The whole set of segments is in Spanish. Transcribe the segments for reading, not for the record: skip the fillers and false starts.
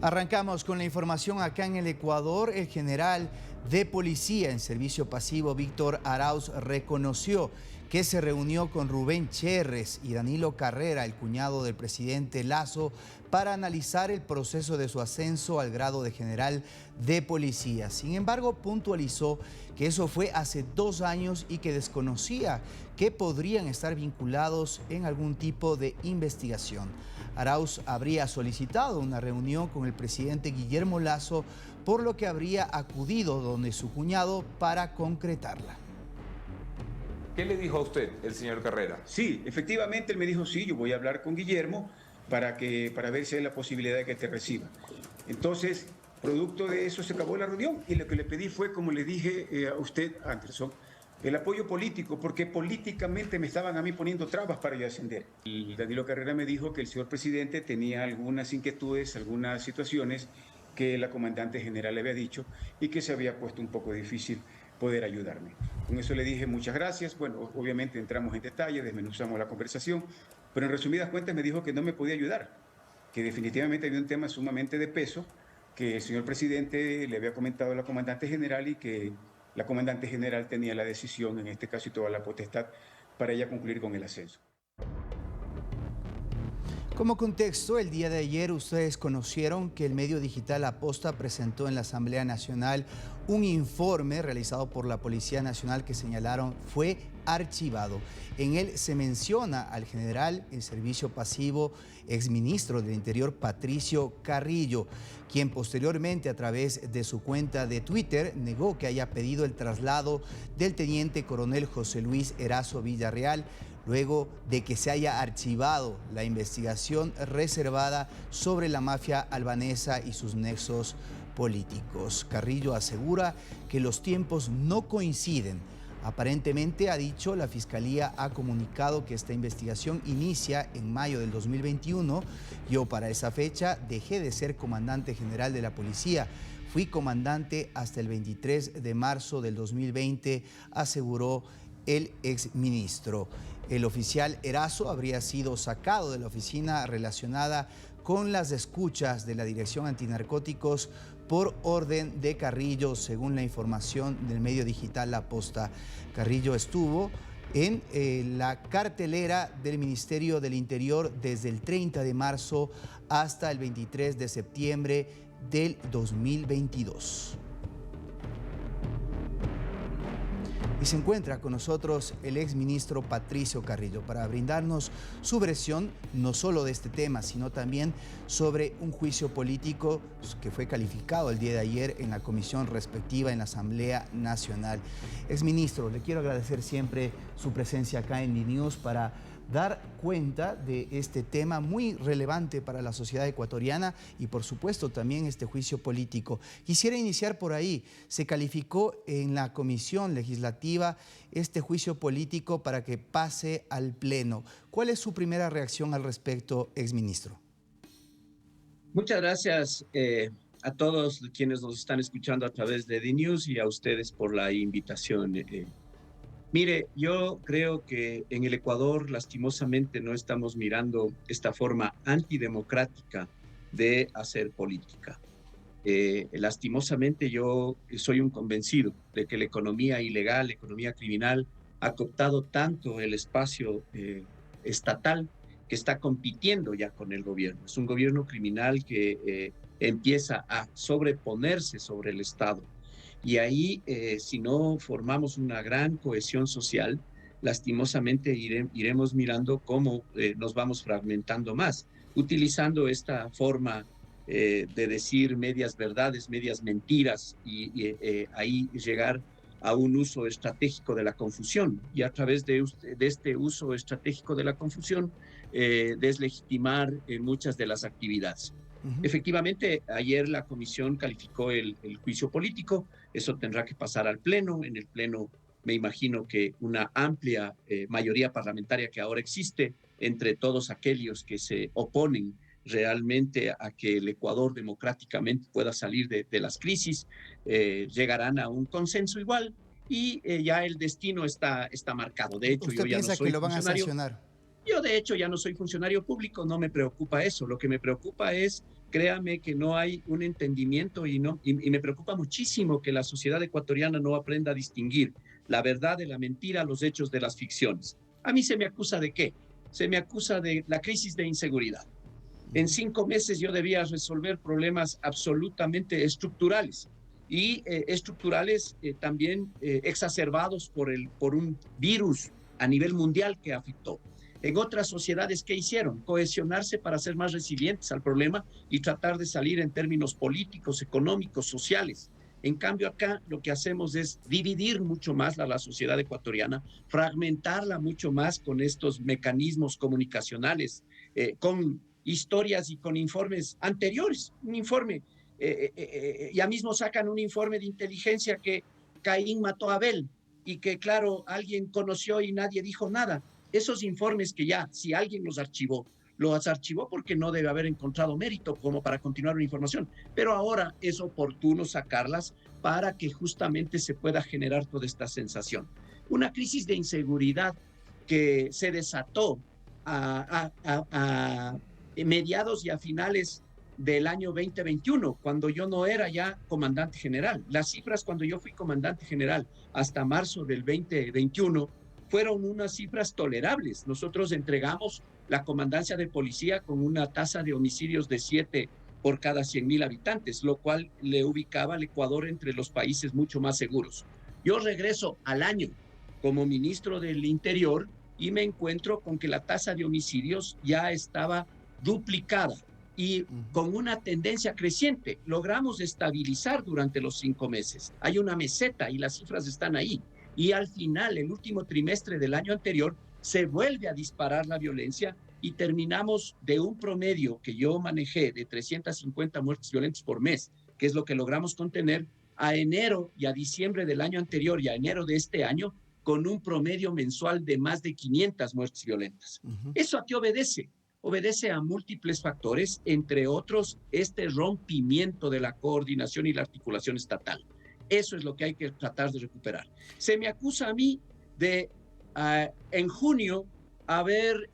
Arrancamos con la información acá en el Ecuador. El general de policía en servicio pasivo, Víctor Arauz, reconoció que se reunió con Rubén Cherres y Danilo Carrera, el cuñado del presidente Lasso, para analizar el proceso de su ascenso al grado de general de policía. Sin embargo, puntualizó que eso fue hace 2 años y que desconocía que podrían estar vinculados en algún tipo de investigación. Arauz habría solicitado una reunión con el presidente Guillermo Lasso, por lo que habría acudido donde su cuñado para concretarla. ¿Qué le dijo a usted el señor Carrera? Sí, efectivamente él me dijo, sí, yo voy a hablar con Guillermo para ver si hay la posibilidad de que te reciba. Entonces, producto de eso se acabó la reunión y lo que le pedí fue, como le dije a usted, Anderson, el apoyo político, porque políticamente me estaban a mí poniendo trabas para yo ascender. Y Danilo Carrera me dijo que el señor presidente tenía algunas inquietudes, algunas situaciones que la comandante general le había dicho y que se había puesto un poco difícil poder ayudarme. Con eso le dije muchas gracias. Bueno, obviamente entramos en detalle, desmenuzamos la conversación, pero en resumidas cuentas me dijo que no me podía ayudar, que definitivamente había un tema sumamente de peso, que el señor presidente le había comentado a la comandante general y que la comandante general tenía la decisión, en este caso y toda la potestad, para ella concluir con el ascenso. Como contexto, el día de ayer ustedes conocieron que el medio digital La Posta presentó en la Asamblea Nacional un informe realizado por la Policía Nacional que señalaron fue archivado. En él se menciona al general en servicio pasivo, exministro del Interior Patricio Carrillo, quien posteriormente a través de su cuenta de Twitter negó que haya pedido el traslado del teniente coronel José Luis Erazo Villarreal, luego de que se haya archivado la investigación reservada sobre la mafia albanesa y sus nexos políticos. Carrillo asegura que los tiempos no coinciden. Aparentemente, ha dicho, la Fiscalía ha comunicado que esta investigación inicia en mayo del 2021. Yo para esa fecha dejé de ser comandante general de la policía. Fui comandante hasta el 23 de marzo del 2020, aseguró el exministro. El oficial Erazo habría sido sacado de la oficina relacionada con las escuchas de la Dirección Antinarcóticos por orden de Carrillo, según la información del medio digital La Posta. Carrillo estuvo en la cartelera del Ministerio del Interior desde el 30 de marzo hasta el 23 de septiembre del 2022. Y se encuentra con nosotros el exministro Patricio Carrillo para brindarnos su versión no solo de este tema, sino también sobre un juicio político que fue calificado el día de ayer en la comisión respectiva en la Asamblea Nacional. Exministro, le quiero agradecer siempre su presencia acá en DNews para dar cuenta de este tema muy relevante para la sociedad ecuatoriana y por supuesto también este juicio político. Quisiera iniciar por ahí. Se calificó en la comisión legislativa este juicio político para que pase al Pleno. ¿Cuál es su primera reacción al respecto, exministro? Muchas gracias a todos quienes nos están escuchando a través de DNews y a ustedes por la invitación. Mire, yo creo que en el Ecuador lastimosamente no estamos mirando esta forma antidemocrática de hacer política. Lastimosamente yo soy un convencido de que la economía ilegal, la economía criminal, ha cooptado tanto el espacio estatal que está compitiendo ya con el gobierno. Es un gobierno criminal que empieza a sobreponerse sobre el Estado. Y ahí, si no formamos una gran cohesión social, lastimosamente iremos mirando cómo nos vamos fragmentando más, utilizando esta forma de decir medias verdades, medias mentiras y ahí llegar a un uso estratégico de la confusión y a través de este uso estratégico de la confusión deslegitimar muchas de las actividades. Efectivamente, ayer la comisión calificó el juicio político, eso tendrá que pasar al Pleno. En el Pleno me imagino que una amplia mayoría parlamentaria que ahora existe entre todos aquellos que se oponen realmente a que el Ecuador democráticamente pueda salir de las crisis, llegarán a un consenso igual y ya el destino está marcado. De hecho, ¿Usted piensa que lo van a sancionar? Yo, de hecho, ya no soy funcionario público, no me preocupa eso. Lo que me preocupa es créame que no hay un entendimiento y me preocupa muchísimo que la sociedad ecuatoriana no aprenda a distinguir la verdad de la mentira, los hechos de las ficciones. A mí se me acusa ¿de qué? Se me acusa de la crisis de inseguridad. En 5 meses yo debía resolver problemas absolutamente estructurales y también exacerbados por un virus a nivel mundial que afectó. En otras sociedades, ¿qué hicieron? Cohesionarse para ser más resilientes al problema y tratar de salir en términos políticos, económicos, sociales. En cambio, acá lo que hacemos es dividir mucho más a la sociedad ecuatoriana, fragmentarla mucho más con estos mecanismos comunicacionales, con historias y con informes anteriores. Un informe, ya mismo sacan un informe de inteligencia que Caín mató a Abel y que, claro, alguien conoció y nadie dijo nada. Esos informes que ya, si alguien los archivó porque no debe haber encontrado mérito como para continuar una información. Pero ahora es oportuno sacarlas para que justamente se pueda generar toda esta sensación. Una crisis de inseguridad que se desató a mediados y a finales del año 2021, cuando yo no era ya comandante general. Las cifras cuando yo fui comandante general hasta marzo del 2021 fueron unas cifras tolerables. Nosotros entregamos la comandancia de policía con una tasa de homicidios de 7 por cada 100,000 habitantes, lo cual le ubicaba al Ecuador entre los países mucho más seguros. Yo regreso al año como ministro del Interior y me encuentro con que la tasa de homicidios ya estaba duplicada y con una tendencia creciente. Logramos estabilizar durante los 5 meses. Hay una meseta y las cifras están ahí. Y al final, el último trimestre del año anterior, se vuelve a disparar la violencia y terminamos de un promedio que yo manejé de 350 muertes violentas por mes, que es lo que logramos contener, a enero y a diciembre del año anterior y a enero de este año, con un promedio mensual de más de 500 muertes violentas. ¿Eso a qué obedece? Obedece a múltiples factores, entre otros, este rompimiento de la coordinación y la articulación estatal. Eso es lo que hay que tratar de recuperar. Se me acusa a mí de, en junio, haber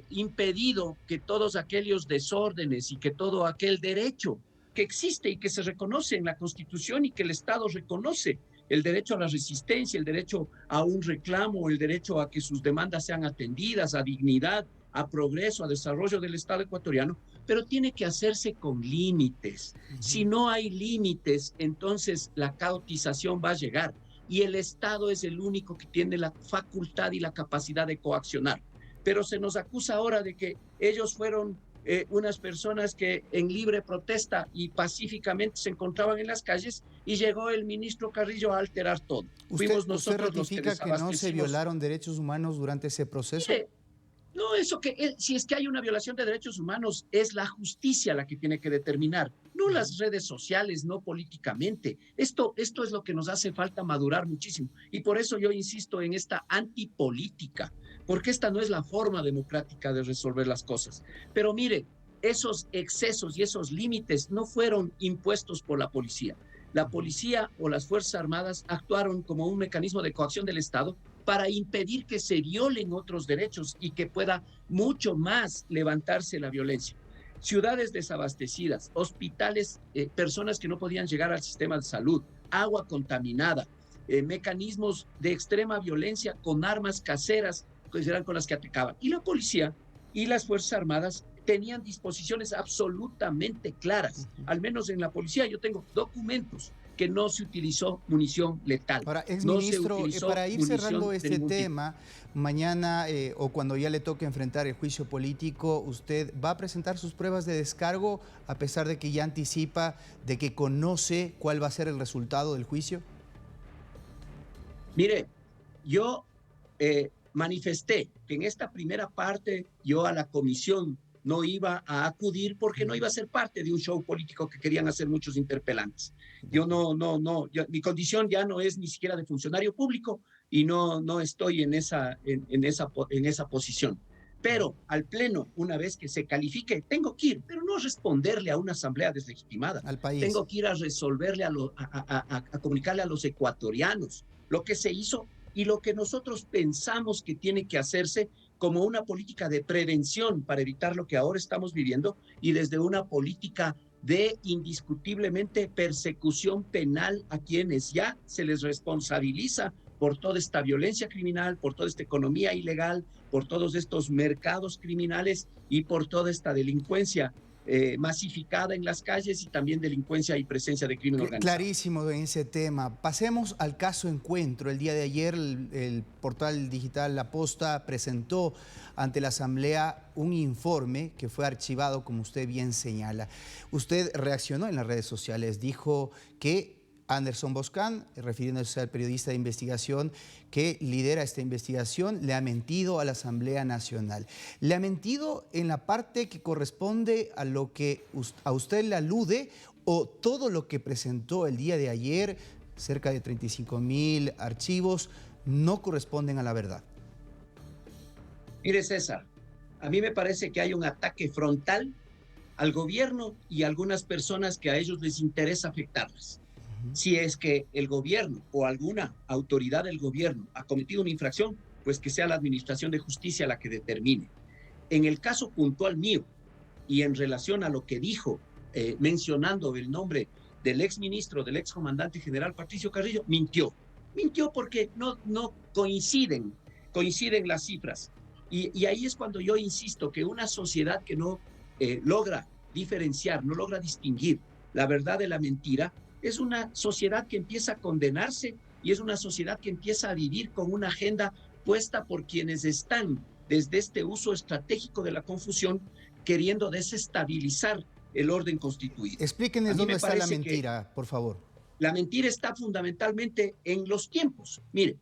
impedido que todos aquellos desórdenes y que todo aquel derecho que existe y que se reconoce en la Constitución y que el Estado reconoce, el derecho a la resistencia, el derecho a un reclamo, el derecho a que sus demandas sean atendidas, a dignidad, a progreso, a desarrollo del Estado ecuatoriano, pero tiene que hacerse con límites. Si no hay límites, entonces la caotización va a llegar y el Estado es el único que tiene la facultad y la capacidad de coaccionar. Pero se nos acusa ahora de que ellos fueron unas personas que en libre protesta y pacíficamente se encontraban en las calles y llegó el ministro Carrillo a alterar todo. Fuimos nosotros los que ratifica que no se violaron derechos humanos durante ese proceso. No, si es que hay una violación de derechos humanos, es la justicia la que tiene que determinar, no las redes sociales, no políticamente. Esto es lo que nos hace falta madurar muchísimo. Y por eso yo insisto en esta antipolítica, porque esta no es la forma democrática de resolver las cosas. Pero mire, esos excesos y esos límites no fueron impuestos por la policía. La policía o las Fuerzas Armadas actuaron como un mecanismo de coacción del Estado para impedir que se violen otros derechos y que pueda mucho más levantarse la violencia. Ciudades desabastecidas, hospitales, personas que no podían llegar al sistema de salud, agua contaminada, mecanismos de extrema violencia con armas caseras que eran con las que atacaban. Y la policía y las Fuerzas Armadas tenían disposiciones absolutamente claras. Al menos en la policía yo tengo documentos que no se utilizó munición letal. Ahora, exministro, para ir cerrando este tema, mañana o cuando ya le toque enfrentar el juicio político, ¿usted va a presentar sus pruebas de descargo a pesar de que ya anticipa de que conoce cuál va a ser el resultado del juicio? Mire, yo manifesté que en esta primera parte yo a la comisión no iba a acudir porque no iba a ser parte de un show político que querían hacer muchos interpelantes. Yo mi condición ya no es ni siquiera de funcionario público y no estoy en esa posición. Pero al Pleno, una vez que se califique, tengo que ir, pero no responderle a una asamblea deslegitimada. Al país. Tengo que ir a resolverle, a comunicarle a los ecuatorianos lo que se hizo y lo que nosotros pensamos que tiene que hacerse como una política de prevención para evitar lo que ahora estamos viviendo y desde una política de indiscutiblemente persecución penal a quienes ya se les responsabiliza por toda esta violencia criminal, por toda esta economía ilegal, por todos estos mercados criminales y por toda esta delincuencia masificada en las calles y también delincuencia y presencia de crimen organizado. Clarísimo en ese tema. Pasemos al caso Encuentro. El día de ayer el portal digital La Posta presentó ante la Asamblea un informe que fue archivado, como usted bien señala. Usted reaccionó en las redes sociales, dijo que Anderson Boscan, refiriéndose al periodista de investigación que lidera esta investigación, le ha mentido a la Asamblea Nacional. Le ha mentido en la parte que corresponde a lo que a usted le alude, o todo lo que presentó el día de ayer, cerca de 35.000 archivos, no corresponden a la verdad. Mire, César, a mí me parece que hay un ataque frontal al gobierno y a algunas personas que a ellos les interesa afectarlas. Si es que el gobierno o alguna autoridad del gobierno ha cometido una infracción, pues que sea la Administración de Justicia la que determine. En el caso puntual mío y en relación a lo que dijo, mencionando el nombre del exministro, del excomandante general Patricio Carrillo, mintió. Mintió porque no coinciden las cifras. Y ahí es cuando yo insisto que una sociedad que no logra diferenciar, no logra distinguir la verdad de la mentira, es una sociedad que empieza a condenarse y es una sociedad que empieza a vivir con una agenda puesta por quienes están desde este uso estratégico de la confusión queriendo desestabilizar el orden constituido. Explíquenos dónde está la mentira, por favor. La mentira está fundamentalmente en los tiempos. Mire,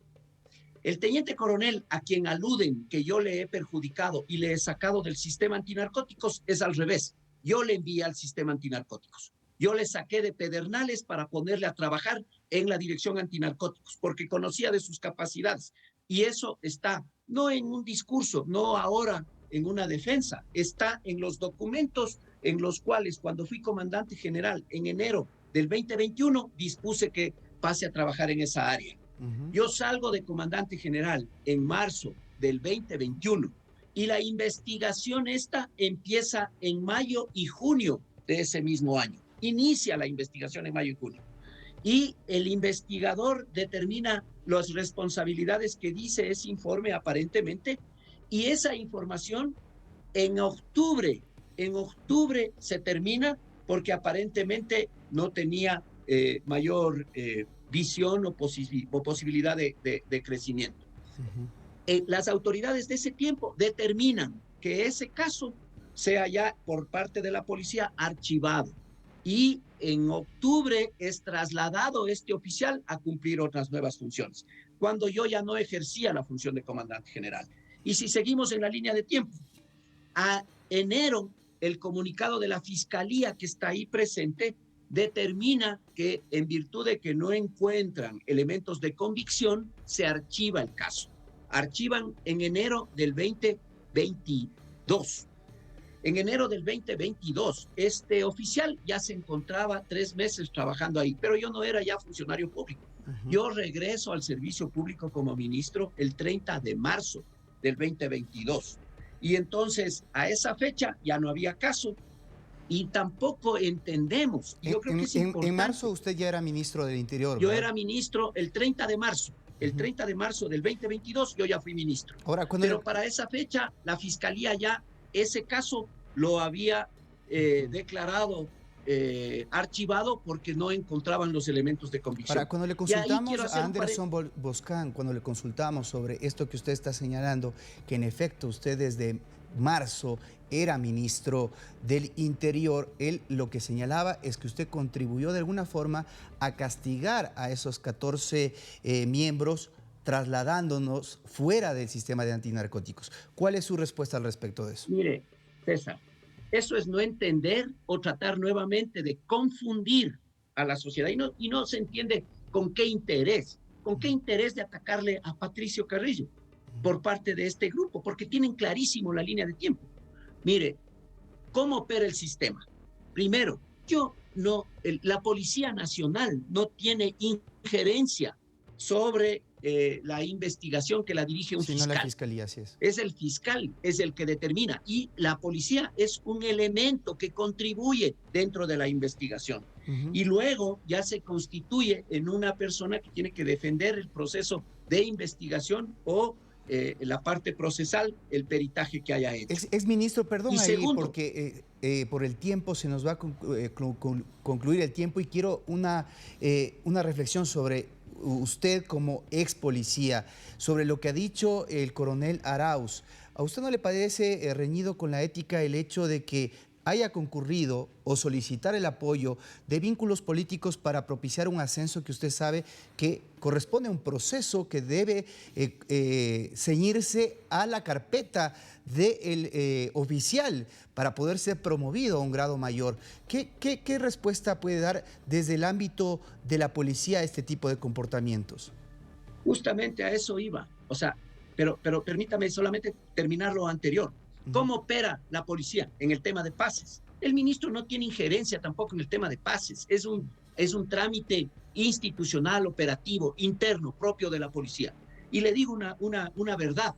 el teniente coronel a quien aluden que yo le he perjudicado y le he sacado del sistema antinarcóticos es al revés. Yo le envié al sistema antinarcóticos. Yo le saqué de Pedernales para ponerle a trabajar en la dirección antinarcóticos, porque conocía de sus capacidades. Y eso está no en un discurso, no ahora en una defensa, está en los documentos en los cuales cuando fui comandante general en enero del 2021 dispuse que pase a trabajar en esa área. Yo salgo de comandante general en marzo del 2021 y la investigación esta empieza en mayo y junio de ese mismo año. Inicia la investigación en mayo y junio. Y el investigador determina las responsabilidades que dice ese informe aparentemente, y esa información en octubre se termina porque aparentemente no tenía mayor visión o posibilidad de crecimiento. Las autoridades de ese tiempo determinan que ese caso sea ya por parte de la policía archivado. Y en octubre es trasladado este oficial a cumplir otras nuevas funciones, cuando yo ya no ejercía la función de comandante general. Y si seguimos en la línea de tiempo, a enero el comunicado de la Fiscalía que está ahí presente determina que en virtud de que no encuentran elementos de convicción, se archiva el caso. Archivan en enero del 2022. En enero del 2022, este oficial ya se encontraba 3 meses trabajando ahí, pero yo no era ya funcionario público. Yo regreso al servicio público como ministro el 30 de marzo del 2022. Y entonces, a esa fecha ya no había caso y tampoco entendemos. Yo creo que es importante. En marzo usted ya era ministro del Interior, Yo ¿verdad? era ministro el 30 de marzo. El 30 de marzo del 2022 yo ya fui ministro. Ahora, pero para esa fecha la Fiscalía ya ese caso lo había declarado archivado porque no encontraban los elementos de convicción. Cuando le consultamos a Anderson Boscan, cuando le consultamos sobre esto que usted está señalando, que en efecto usted desde marzo era ministro del Interior, él lo que señalaba es que usted contribuyó de alguna forma a castigar a esos 14 miembros, trasladándonos fuera del sistema de antinarcóticos. ¿Cuál es su respuesta al respecto de eso? Mire, César, eso es no entender o tratar nuevamente de confundir a la sociedad y no se entiende con qué interés de atacarle a Patricio Carrillo por parte de este grupo, porque tienen clarísimo la línea de tiempo. Mire, ¿cómo opera el sistema? Primero, la Policía Nacional no tiene injerencia sobre la investigación que la dirige un sino fiscal. la fiscalía, así es. Es el fiscal, es el que determina, y la policía es un elemento que contribuye dentro de la investigación. Y luego ya se constituye en una persona que tiene que defender el proceso de investigación o la parte procesal, el peritaje que haya hecho. Exministro, perdón Y ahí, segundo, porque por el tiempo se nos va a concluir el tiempo y quiero una reflexión sobre usted como ex policía, sobre lo que ha dicho el coronel Arauz. ¿A usted no le parece reñido con la ética el hecho de que haya concurrido o solicitar el apoyo de vínculos políticos para propiciar un ascenso que usted sabe que corresponde a un proceso que debe ceñirse a la carpeta del oficial para poder ser promovido a un grado mayor? ¿Qué respuesta puede dar desde el ámbito de la policía a este tipo de comportamientos? justamente a eso iba. O sea, pero permítame solamente terminar lo anterior. ¿Cómo opera la policía en el tema de pases? El ministro no tiene injerencia tampoco en el tema de pases. Es un trámite institucional, operativo, interno, propio de la policía. Y le digo una verdad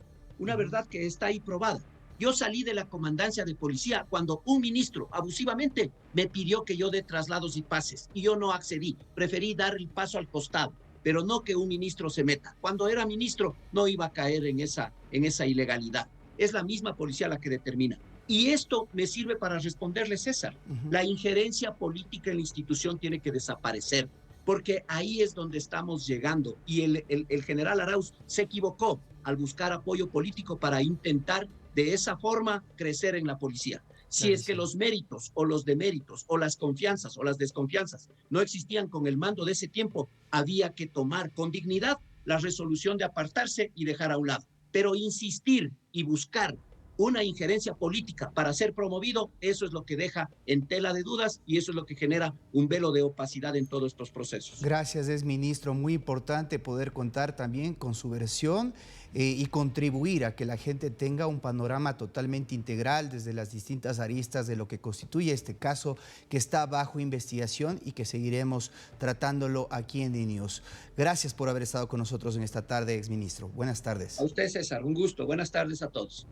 que está ahí probada. Yo salí de la comandancia de policía cuando un ministro abusivamente me pidió que yo dé traslados y pases y yo no accedí. Preferí dar el paso al costado, pero no que un ministro se meta. Cuando era ministro no iba a caer en esa ilegalidad. Es la misma policía la que determina. Y esto me sirve para responderle, César. La injerencia política en la institución tiene que desaparecer, porque ahí es donde estamos llegando. Y el general Arauz se equivocó al buscar apoyo político para intentar de esa forma crecer en la policía. Si es que los méritos o los deméritos o las confianzas o las desconfianzas no existían con el mando de ese tiempo, había que tomar con dignidad la resolución de apartarse y dejar a un lado. Pero insistir y buscar una injerencia política para ser promovido, eso es lo que deja en tela de dudas y eso es lo que genera un velo de opacidad en todos estos procesos. Gracias, exministro. Muy importante poder contar también con su versión y contribuir a que la gente tenga un panorama totalmente integral desde las distintas aristas de lo que constituye este caso que está bajo investigación y que seguiremos tratándolo aquí en DNews. Gracias por haber estado con nosotros en esta tarde, exministro. Buenas tardes. A usted, César, un gusto. Buenas tardes a todos.